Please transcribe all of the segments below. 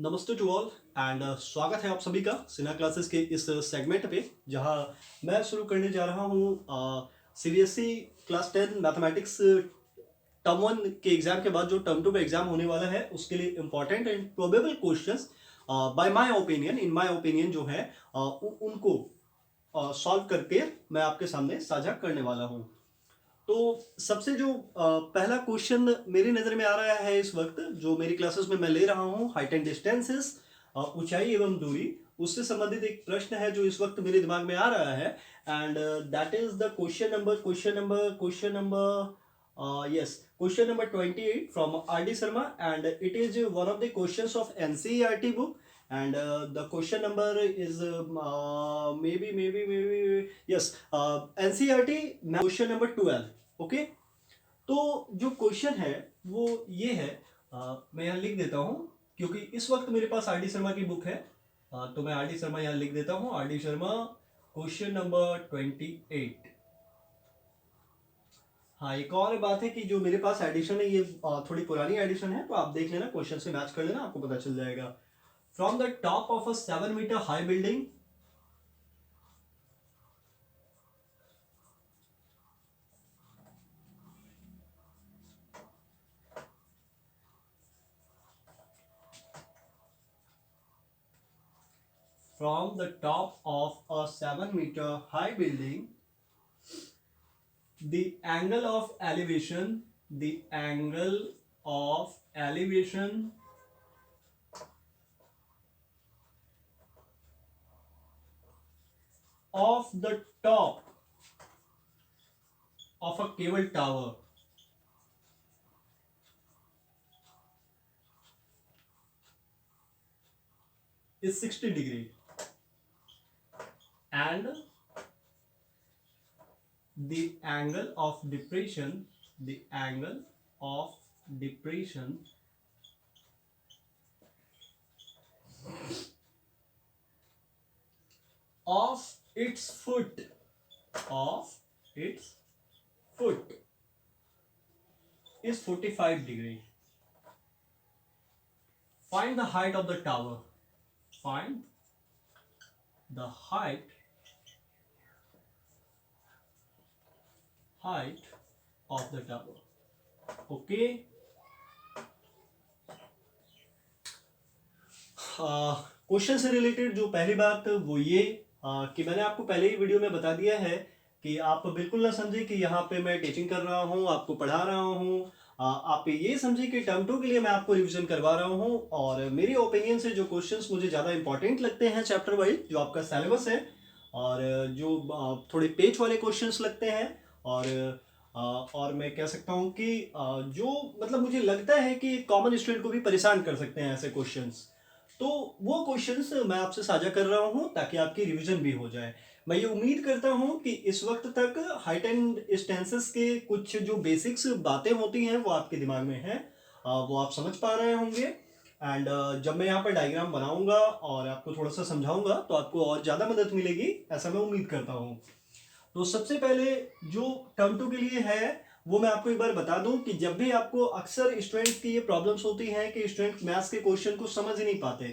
नमस्ते to all and स्वागत है आप सभी का सिन्हा क्लासेस के इस सेगमेंट पे जहां मैं शुरू करने जा रहा हूं सीबीएसई क्लास 10 मैथमेटिक्स टर्म 1 के एग्जाम के बाद जो टर्म 2 में एग्जाम होने वाला है उसके लिए important and probable questions bye my opinion in my opinion जो है उनको सॉल्व करके मैं आपके सामने साझा करने वाला हूं। तो सबसे जो पहला क्वेश्चन मेरी नज़र में आ रहा है इस वक्त जो मेरी क्लासेस में मैं ले रहा हूँ हाइट एंड डिस्टेंसेस, ऊंचाई एवं दूरी, उससे संबंधित एक प्रश्न है जो इस वक्त मेरे दिमाग में आ रहा है and that is the question number 28 from R D Sharma and it is one of the questions of NCERT book and the question number is maybe yes NCERT question number 12। Okay, तो जो क्वेश्चन है वो ये है, मैं यहाँ लिख देता हूँ क्योंकि इस वक्त मेरे पास आर डी शर्मा की बुक है। तो मैं आर डी शर्मा यहाँ लिख देता हूँ, R D Sharma question number 28। हाँ, एक और बात है कि जो मेरे पास एडिशन है ये थोड़ी पुरानी एडिशन है, तो आप देख लेना, क्वेश्चन से मैच कर लेना, आपको पता चल जाएगा। From the top of a 7 metre high building from the top of a 7 meter high building, the angle of elevation of the top of a cable tower is 60 degree and the angle of depression of its foot is 45 degree. Find the height of the tower. Find the height of the tower. Okay. Question से related जो पहली बात वो ये कि मैंने आपको पहले ही वीडियो में बता दिया है कि आप बिल्कुल ना समझे कि यहाँ पे मैं टीचिंग कर रहा हूँ, आपको पढ़ा रहा हूँ। आप ये समझे कि टर्म 2 के लिए मैं आपको रिवीजन करवा रहा हूँ और मेरी ओपिनियन से जो क्वेश्चंस मुझे ज़्यादा इंपॉर्टेंट लगते हैं चैप्टर वाइज जो आपका सिलेबस है और जो थोड़े पेज वाले क्वेश्चंस लगते हैं और मैं कह सकता हूँ कि जो मतलब मुझे लगता है कि कॉमन स्टूडेंट को भी परेशान कर सकते हैं ऐसे क्वेश्चंस, तो वो क्वेश्चंस मैं आपसे साझा कर रहा हूं ताकि आपकी रिवीजन भी हो जाए। मैं ये उम्मीद करता हूं कि इस वक्त तक हाइट एंड डिस्टेंसेस के कुछ जो बेसिक्स बातें होती हैं वो आपके दिमाग में हैं, वो आप समझ पा रहे होंगे एंड जब मैं यहाँ पर डायग्राम बनाऊंगा और आपको थोड़ा सा समझाऊंगा तो आपको और ज़्यादा मदद मिलेगी, ऐसा मैं उम्मीद करता हूँ। तो सबसे पहले जो टर्म 2 के लिए है वो मैं आपको एक बार बता दूं कि जब भी आपको अक्सर स्टूडेंट्स की ये प्रॉब्लम्स होती हैं कि स्टूडेंट मैथ्स के क्वेश्चन को समझ ही नहीं पाते,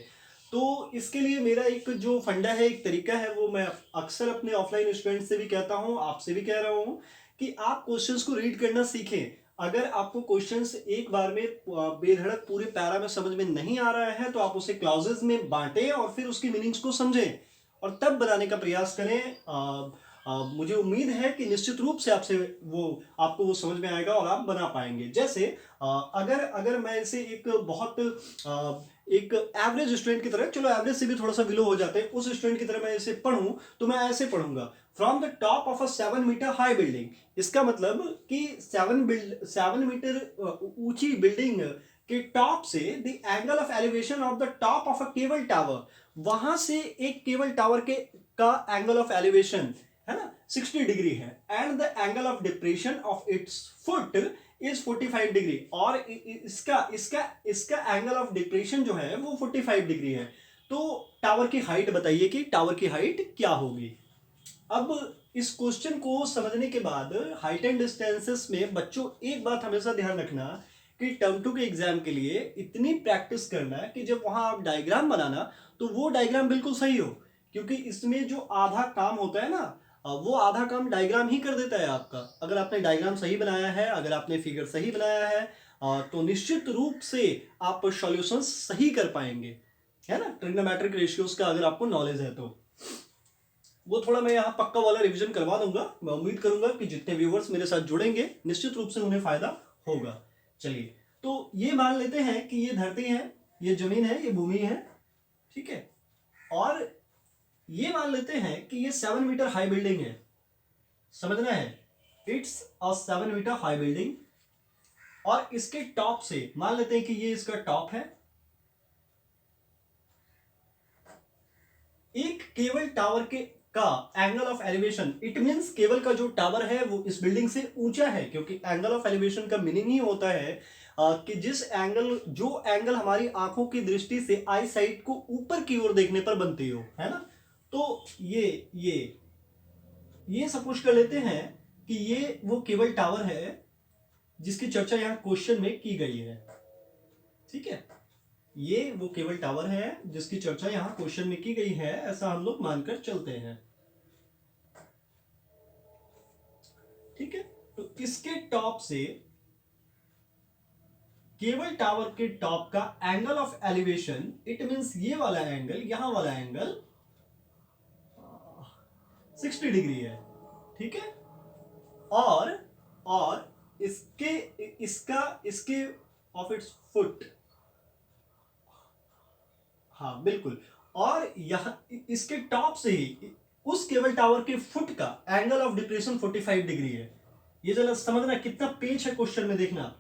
तो इसके लिए मेरा एक जो फंडा है, एक तरीका है, वो मैं अक्सर अपने ऑफलाइन स्टूडेंट से भी कहता हूँ, आपसे भी कह रहा हूँ कि आप क्वेश्चंस को रीड करना सीखें। अगर आपको क्वेश्चंस एक बार में बेधड़क पूरे पैरा में समझ में नहीं आ रहा है तो आप उसे क्लाउजेज में बांटें और फिर उसकी मीनिंग्स को समझें और तब बनाने का प्रयास करें। मुझे उम्मीद है कि निश्चित रूप से आपको वो समझ में आएगा और आप बना पाएंगे। जैसे अगर मैं इसे एक एवरेज स्टूडेंट की तरह, चलो एवरेज से भी थोड़ा सा बिलो हो जाते हैं, उस स्टूडेंट की तरह मैं इसे पढ़ूं तो मैं ऐसे पढ़ूंगा, from the top of a 7 metre high building. इसका मतलब कि 7 मीटर ऊंची बिल्डिंग के टॉप से the angle of elevation of the top of a cable tower, वहां से एक केबल टावर का एंगल ऑफ एलिवेशन है ना 60 डिग्री है and the angle of depression of its foot is 45 degree और इसका एंगल ऑफ डिप्रेशन जो है वो 45 डिग्री है। तो टावर की हाइट बताइए कि टावर की हाइट क्या होगी। अब इस क्वेश्चन को समझने के बाद हाइट एंड डिस्टेंसेस में बच्चों एक बात हमेशा ध्यान रखना कि टर्म 2 के एग्जाम के लिए इतनी प्रैक्टिस करना है कि जब वहां आप डायग्राम बनाना तो वो डायग्राम बिल्कुल सही हो, क्योंकि इसमें जो आधा काम होता है ना, वो आधा काम डायग्राम ही कर देता है आपका। अगर आपने डायग्राम सही बनाया है, अगर आपने फिगर सही बनाया है, तो निश्चित रूप से आप सॉल्यूशन सही कर पाएंगे, है ना। ट्रिग्नोमेट्रिक रेशियोज का अगर आपको नॉलेज है तो वो थोड़ा मैं यहाँ पक्का वाला रिवीजन करवा दूंगा। मैं उम्मीद करूंगा कि जितने व्यूवर्स मेरे साथ जुड़ेंगे निश्चित रूप से उन्हें फायदा होगा। चलिए, तो ये मान लेते हैं कि ये धरती है, ये जमीन है, ये भूमि है, ठीक है। और ये मान लेते हैं कि ये 7 मीटर हाई बिल्डिंग है, समझना है, it's a 7 metre high building. और इसके टॉप से मान लेते हैं कि ये इसका टॉप है। एक केबल टावर के का angle of elevation, it means cable का जो टावर है वो इस बिल्डिंग से ऊंचा है, क्योंकि एंगल ऑफ एलिवेशन का मीनिंग ही होता है कि जो एंगल हमारी आंखों की दृष्टि से आई साइट को ऊपर की ओर देखने पर बनती हो, है ना। तो ये सपोज कर लेते हैं कि ये वो केबल टावर है जिसकी चर्चा यहां क्वेश्चन में की गई है, ठीक है। ये वो केबल टावर है जिसकी चर्चा यहां क्वेश्चन में की गई है, ऐसा हम लोग मानकर चलते हैं, ठीक है। तो इसके टॉप से केबल टावर के टॉप का angle of elevation, it means ये वाला एंगल, यहां वाला एंगल 60 डिग्री है, ठीक है। और इसके ऑफ इट्स फुट, हाँ बिल्कुल। और यहां इसके टॉप से ही उस केबल टावर के फुट का एंगल ऑफ डिप्रेशन 45 डिग्री है। ये जरा समझना कितना पेज है क्वेश्चन में, देखना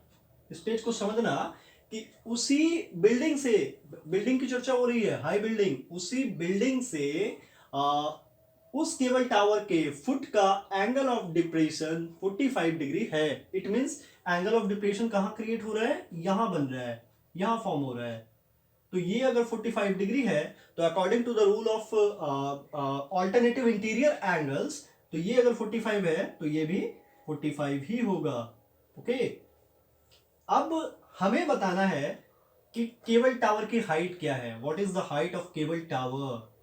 इस पेज को समझना कि उसी बिल्डिंग से, बिल्डिंग की चर्चा हो रही है, हाई बिल्डिंग, उसी बिल्डिंग से उस केबल टावर के फुट का एंगल ऑफ डिप्रेशन 45 डिग्री है। It means angle of depression कहां क्रिएट हो रहा है, यहां बन रहा है, यहां फॉर्म हो रहा है। तो ये अगर 45 डिग्री है तो according to the rule of alternative interior angles, तो ये अगर 45 है तो ये भी 45 ही होगा, ओके। अब हमें बताना है कि केबल टावर की हाइट क्या है, what is the height of cable tower.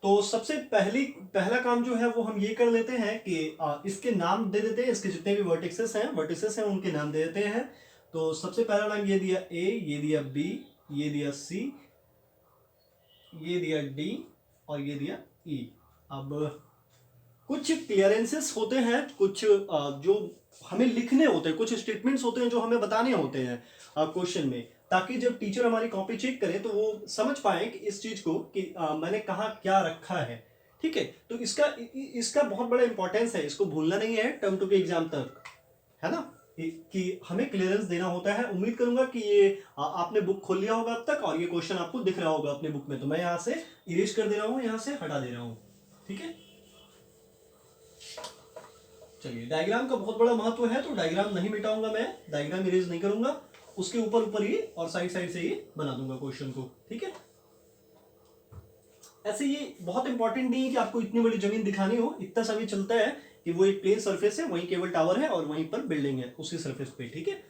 तो सबसे पहला काम जो है वो हम ये कर लेते हैं कि इसके नाम दे देते हैं, इसके जितने भी वर्टिसेस हैं उनके नाम दे देते हैं। तो सबसे पहला नाम ये दिया ए, ये दिया बी, ये दिया सी, ये दिया डी और ये दिया ई। अब कुछ क्लियरेंसेस होते हैं, कुछ जो हमें लिखने होते हैं, कुछ स्टेटमेंट्स होते हैं जो हमें बताने होते हैं क्वेश्चन में, ताकि जब टीचर हमारी कॉपी चेक करे तो वो समझ पाए कि इस चीज को कि मैंने कहा क्या रखा है, ठीक है। तो इसका बहुत बड़ा इंपॉर्टेंस है, इसको भूलना नहीं है टर्म 2 के एग्जाम तक, है ना, कि हमें क्लियरेंस देना होता है। उम्मीद करूंगा कि ये आपने बुक खोल लिया होगा अब तक और ये क्वेश्चन आपको दिख रहा होगा अपने बुक में। तो मैं यहां से इरेज कर दे रहा हूं, यहां से हटा दे रहा हूं, ठीक है। चलिए, डायग्राम का बहुत बड़ा महत्व है तो डायग्राम नहीं मिटाऊंगा, मैं डायग्राम इरेज नहीं करूंगा, उसके ऊपर ही और साइड से ही बना दूंगा क्वेश्चन को, ठीक है। ऐसे ये बहुत इंपॉर्टेंट नहीं है कि आपको इतनी बड़ी जमीन दिखानी हो, इतना सा भी चलता है कि वो एक प्लेन सरफेस है, वहीं केबल टावर है और वहीं पर बिल्डिंग है उसी सरफेस पे, ठीक है।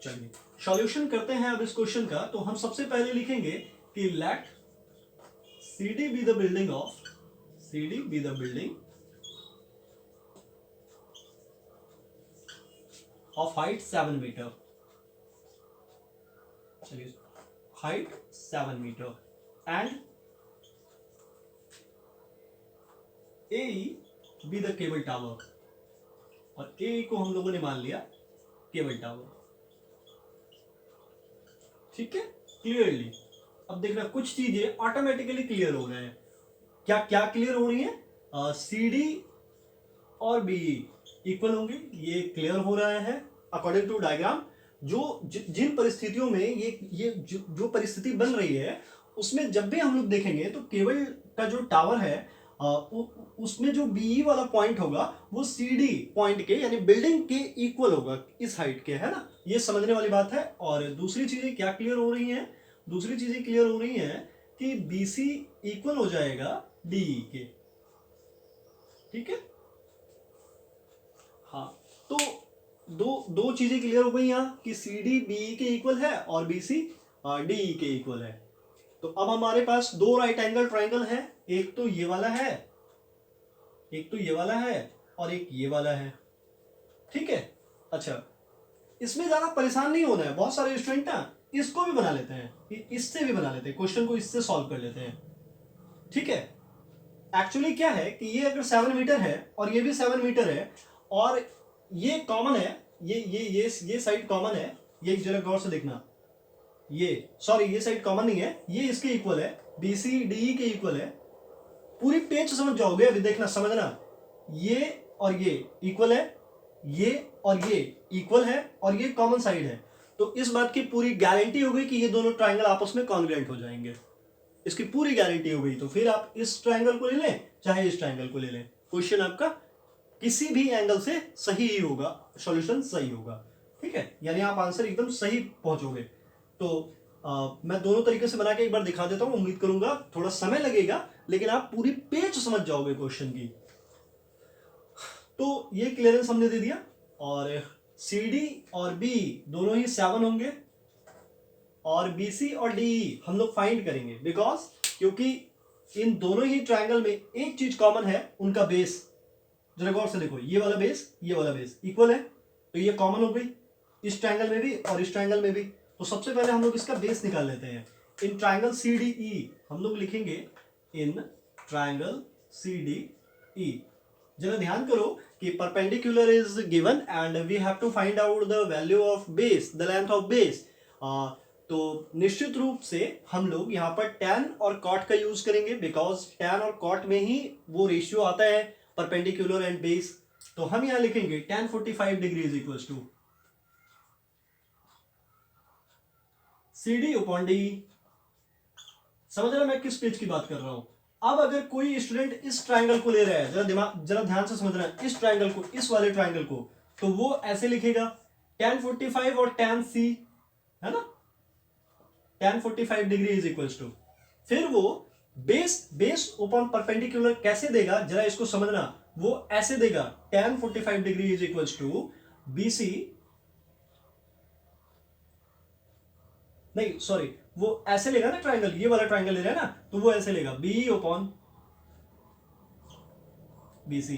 चलिए सॉल्यूशन करते हैं अब इस क्वेश्चन का। तो हम सबसे पहले लिखेंगे कि let CD be the building of height 7 metre. चलिए, height 7 metre and AE be the cable tower, और AE को हम लोगों ने मान लिया केबल टावर, ठीक है, क्लियरली। अब देखना कुछ चीजें ऑटोमेटिकली क्लियर हो रहे हैं। क्या क्या क्लियर हो रही है, CD और BE इक्वल होंगे, ये क्लियर हो रहा है अकॉर्डिंग टू डायग्राम। जिन परिस्थितियों में ये जो परिस्थिति बन रही है उसमें जब भी हम लोग देखेंगे तो केबल का जो टावर है उसमें जो BE वाला पॉइंट होगा वो CD पॉइंट के यानी बिल्डिंग के इक्वल होगा, इस हाइट के, है ना। ये समझने वाली बात है। और दूसरी चीजें क्या क्लियर हो रही हैं, दूसरी चीजें क्लियर हो रही हैं कि BC इक्वल हो जाएगा DE के, ठीक है। हाँ, तो दो दो चीजें क्लियर हो गई यहाँ कि सी डी बी के इक्वल है और बी सी डी ई के इक्वल है। तो अब हमारे पास दो राइट एंगल ट्राइंगल है, एक तो ये वाला है, एक तो ये वाला है और एक ये वाला है। ठीक है, अच्छा इसमें ज्यादा परेशान नहीं होना है। बहुत सारे स्टूडेंट ना इसको भी बना लेते हैं, इससे भी बना लेते हैं, क्वेश्चन को इससे सॉल्व कर लेते हैं। ठीक है, एक्चुअली क्या है कि ये अगर 7 मीटर है और ये भी 7 मीटर है और ये कॉमन है, ये साइड कॉमन है, ये जरा गौर से देखना, ये सॉरी ये साइड कॉमन नहीं है, ये इसके इक्वल है, बी सी डी ई के इक्वल है। पूरी पेज समझ जाओगे, अभी देखना समझना, ये और ये इक्वल है, ये और ये इक्वल है और ये कॉमन साइड है। तो इस बात की पूरी गारंटी हो गई कि ये दोनों ट्राइंगल आपस में कॉन्ग्रुएंट हो जाएंगे, इसकी पूरी गारंटी हो गई। तो फिर आप इस ट्राइंगल को ले लें चाहे इस ट्राइंगल को ले लें, क्वेश्चन आपका किसी भी एंगल से सही ही होगा, सॉल्यूशन सही होगा। ठीक है, यानी आप आंसर एकदम सही पहुंचोगे। तो मैं दोनों तरीके से बना के एक बार दिखा देता हूं, उम्मीद करूंगा थोड़ा समय लगेगा लेकिन आप पूरी पेज समझ जाओगे क्वेश्चन की। तो ये क्लियरेंस हमने दे दिया और सी डी और बी दोनों ही 7 होंगे और बी सी और डी ई हम लोग फाइंड करेंगे, बिकॉज क्योंकि इन दोनों ही ट्राइंगल में एक चीज कॉमन है, उनका बेस। जरा गौर से देखो, ये वाला बेस इक्वल है, तो ये कॉमन हो गई इस ट्राइंगल में भी और इस ट्राइंगल में भी। तो सबसे पहले हम लोग इसका बेस निकाल लेते हैं। In triangle C D E हम लोग लिखेंगे in triangle C D E. जरा ध्यान करो कि perpendicular is given and we have to find out the value of base, the length of base. तो निश्चित रूप से हम लोग यहाँ पर tan और cot का यूज करेंगे, बिकॉज tan और cot में ही वो रेशियो आता है परपेंडिकुलर एंड बेस। तो हम यहाँ लिखेंगे tan 45 degree is equal to C D upon D. समझ रहे मैं किस पेज की बात कर रहा हूं। अब अगर कोई स्टूडेंट इस ट्राइंगल को ले रहा है, जरा ध्यान से समझना, इस ट्राइंगल को, इस वाले ट्राइंगल को, तो वो ऐसे लिखेगा tan 45 और tan c, है ना, tan 45 degree is equal to, फिर वो बेस ओपन परपेंडिकुलर कैसे देगा, जरा इसको समझना। वो ऐसे देगा tan 45 degree is equal to B C, नहीं सॉरी, वो ऐसे लेगा ना ट्राइंगल, ये वाला ट्राइंगल ले रहा है ना, तो वो ऐसे लेगा बी ओपन बी सी।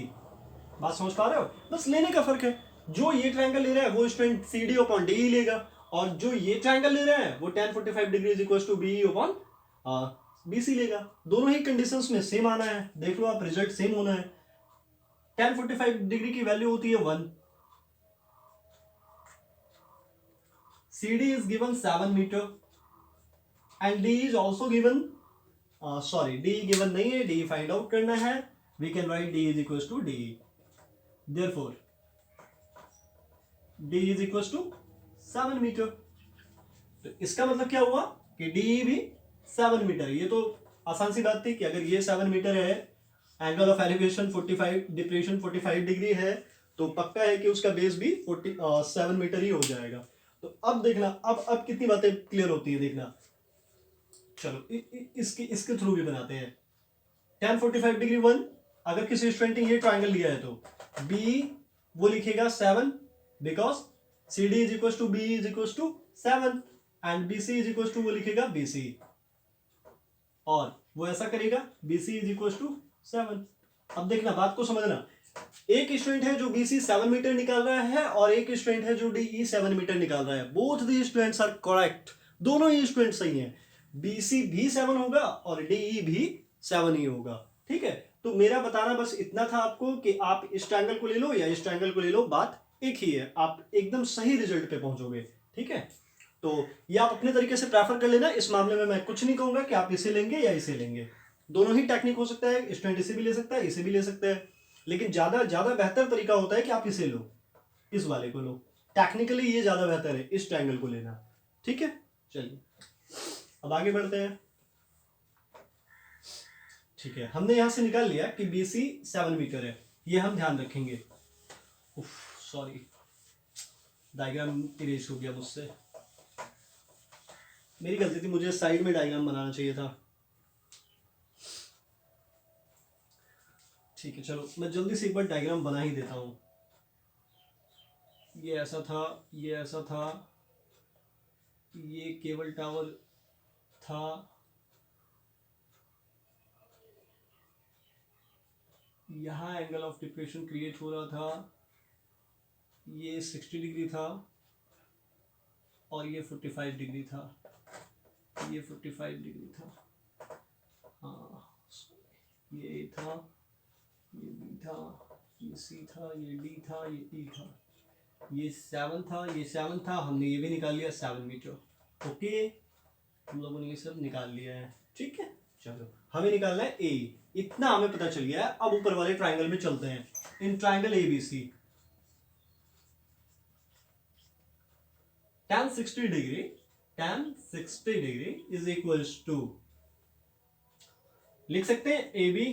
बात समझ पा रहे हो, बस लेने का फर्क है। जो ये ट्राइंगल ले रहा है वो student C D open D ही लेगा, और जो ये ट्राइंगल ले रहा है वो tan 45 degree is equal to B upon B C लेगा। दोनों ही कंडीशंस में सेम आना है, देख लो आप, रिजल्ट सेम होना है। tan 45 डिग्री की वैल्यू होती है 1, C D is given 7 metre and D is also given, sorry D given नहीं है, डी फाइंड आउट करना है। We can write D is equal to D, therefore D is equal to 7 metre. तो इसका मतलब क्या हुआ कि डी भी 7 मीटर। ये तो आसान सी बात थी कि अगर ये 7 मीटर है, angle of elevation 45, depression 45 degree है, तो पक्का है कि उसका बेस भी 7 मीटर ही हो जाएगा। तो अब देखना, अब कितनी बातें क्लियर होती है, देखना। चलो इसके थ्रू भी बनाते हैं। tan 45 डिग्री 1, अगर किसी स्टूडेंट ने ये ट्राइंगल लिया है तो बी वो लिखेगा 7, because C D is equal to B is equal to 7 and B C is equal to वो लिखेगा बी सी, और वो ऐसा करेगा B C is equal to 7। अब देखना, बात को समझना, एक स्टूडेंट है जो बी सी 7 मीटर निकाल रहा है और एक स्टूडेंट है जो डी ई 7 मीटर निकाल रहा है। Both the students are correct, दोनों ही स्टूडेंट सही हैं। बी सी भी 7 होगा और डी ई भी 7 ही होगा। ठीक है, तो मेरा बताना बस इतना था आपको कि आप इस ट्रायंगल को ले लो या इस ट्रायंगल को ले लो, बात एक ही है, आप एकदम सही रिजल्ट पे पहुंचोगे। ठीक है, तो ये आप अपने तरीके से प्रेफर कर लेना। इस मामले में मैं कुछ नहीं कहूंगा कि आप इसे लेंगे या इसे लेंगे, दोनों ही टेक्निक हो सकता है, स्टूडेंट इसे भी ले सकता है, इसे भी ले सकता है, लेकिन ज्यादा बेहतर तरीका होता है कि आप इसे लो, इस वाले को लो। टेक्निकली ये ज्यादा बेहतर है इस ट्रायंगल को लेना। ठीक है, चलिए अब आगे बढ़ते हैं। ठीक है, हमने यहां से निकाल लिया कि बी सी 7 मीटर है, ये हम ध्यान रखेंगे। सॉरी, डायग्राम इरेज हो गया मुझसे, मेरी गलती थी, मुझे साइड में डायग्राम बनाना चाहिए था। ठीक है, चलो मैं जल्दी से एक बार डायग्राम बना ही देता हूं। ये ऐसा था, ये ऐसा था, ये केबल टावर था, यहाँ एंगल ऑफ डिप्रेशन क्रिएट हो रहा था, ये 60 डिग्री था और ये 45 डिग्री था, ये 45 डिग्री था, हाँ ये A था, ये B था, ये C था, ये D था, ये E था, ये 7 था, ये 7 था, हमने ये भी निकाल लिया 7 मीटर। ओके, हम लोगों ने ये सब निकाल लिया है, ठीक है। चलो हमें निकालना है A, इतना हमें पता चल गया है। अब ऊपर वाले ट्राइंगल में चलते हैं। In triangle ABC tan 60 degree is equals to, लिख सकते हैं AB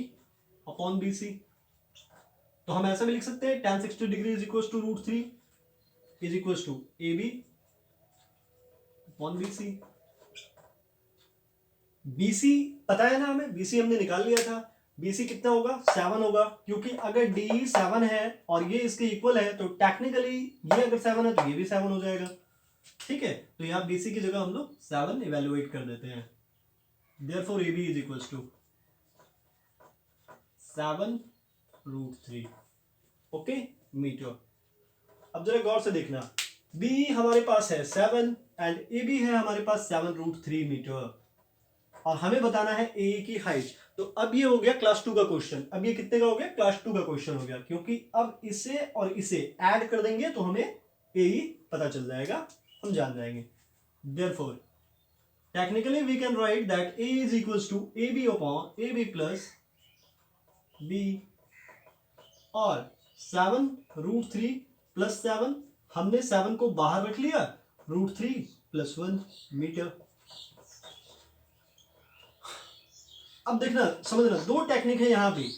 अपॉन BC। तो हम ऐसा भी लिख सकते हैं tan 60 degree is equals to √3 is equals to AB upon BC। BC पता है ना हमें, BC हमने निकाल लिया था। BC कितना होगा, 7 होगा, क्योंकि अगर D 7 है और ये इसके इक्वल है तो टेक्निकली ये अगर 7 है तो ये भी 7 हो जाएगा, ठीक है। तो यहाँ BC की जगह हम लोग 7 इवेलुएट कर देते हैं। Therefore AB is equals to 7√3 okay metre. अब जरा गौर से देखना, B हमारे पास है 7 एंड AB है हमारे पास 7√3 मीटर और हमें बताना है A की हाइट। तो अब ये हो गया क्लास 2 का क्वेश्चन। अब ये कितने का हो गया, क्लास 2 का क्वेश्चन हो गया, क्योंकि अब इसे और इसे ऐड कर देंगे तो हमें A ही पता चल जाएगा, हम जान जाएंगे। Therefore technically we can write that A is equals to AB upon AB plus B और 7√3 प्लस 7, हमने 7 को बाहर रख लिया, √3 + 1 मीटर। अब देखना समझना, दो टेक्निक है यहाँ पे।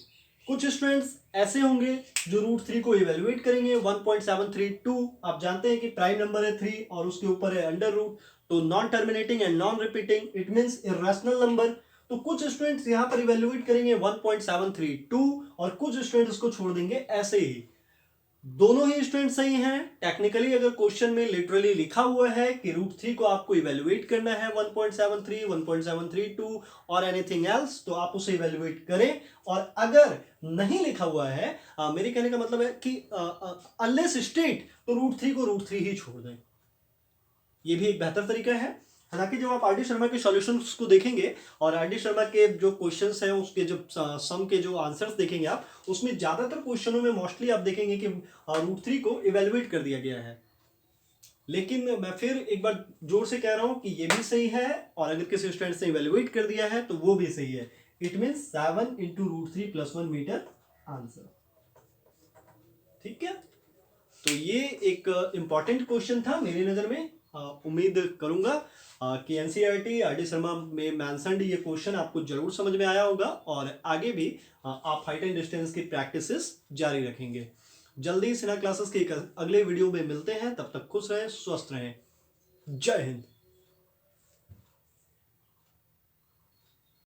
कुछ स्टूडेंट्स ऐसे होंगे जो √3 को इवेलुएट करेंगे 1.732। आप जानते हैं कि प्राइम नंबर है 3 और उसके ऊपर है अंडर रूट, तो non terminating and non repeating, it means irrational number. तो कुछ स्टूडेंट्स यहाँ पर इवेलुएट करेंगे 1.732 और कुछ स्टूडेंट्स इसको छोड़ देंगे ऐसे ही। दोनों ही स्टूडेंट सही हैं। टेक्निकली अगर क्वेश्चन में लिटरली लिखा हुआ है कि √3 को आपको इवेलुएट करना है 1.73, 1.732 और एनीथिंग एल्स, तो आप उसे इवेलुएट करें। और अगर नहीं लिखा हुआ है, मेरे कहने का मतलब है कि अनलेस स्टेट, तो √3 को √3 ही छोड़ दें। ये भी एक बेहतर तरीका है। हालांकि जब आप आर डी शर्मा के सॉल्यूशंस को देखेंगे और आर डी शर्मा के जो क्वेश्चंस हैं उसके जब सम के जो आंसर्स देखेंगे आप, उसमें ज्यादातर क्वेश्चनों में मोस्टली आप देखेंगे कि √3 को इवेलुएट कर दिया गया है। लेकिन मैं फिर एक बार जोर से कह रहा हूं कि ये भी सही है और अगर किसी स्टूडेंट ने इवेलुएट कर दिया है तो वो भी सही है। इट मीन्स 7 × √3 + 1 मीटर आंसर, ठीक है। तो ये एक इंपॉर्टेंट क्वेश्चन था मेरी नजर में। उम्मीद करूंगा कि एनसीईआरटी आर डी शर्मा में मेंशन्ड ये क्वेश्चन आपको जरूर समझ में आया होगा और आगे भी आप हाइट एंड डिस्टेंस की प्रैक्टिसेस जारी रखेंगे। जल्दी सिन्हा क्लासेस के अगले वीडियो में मिलते हैं, तब तक खुश रहें, स्वस्थ रहें। जय हिंद।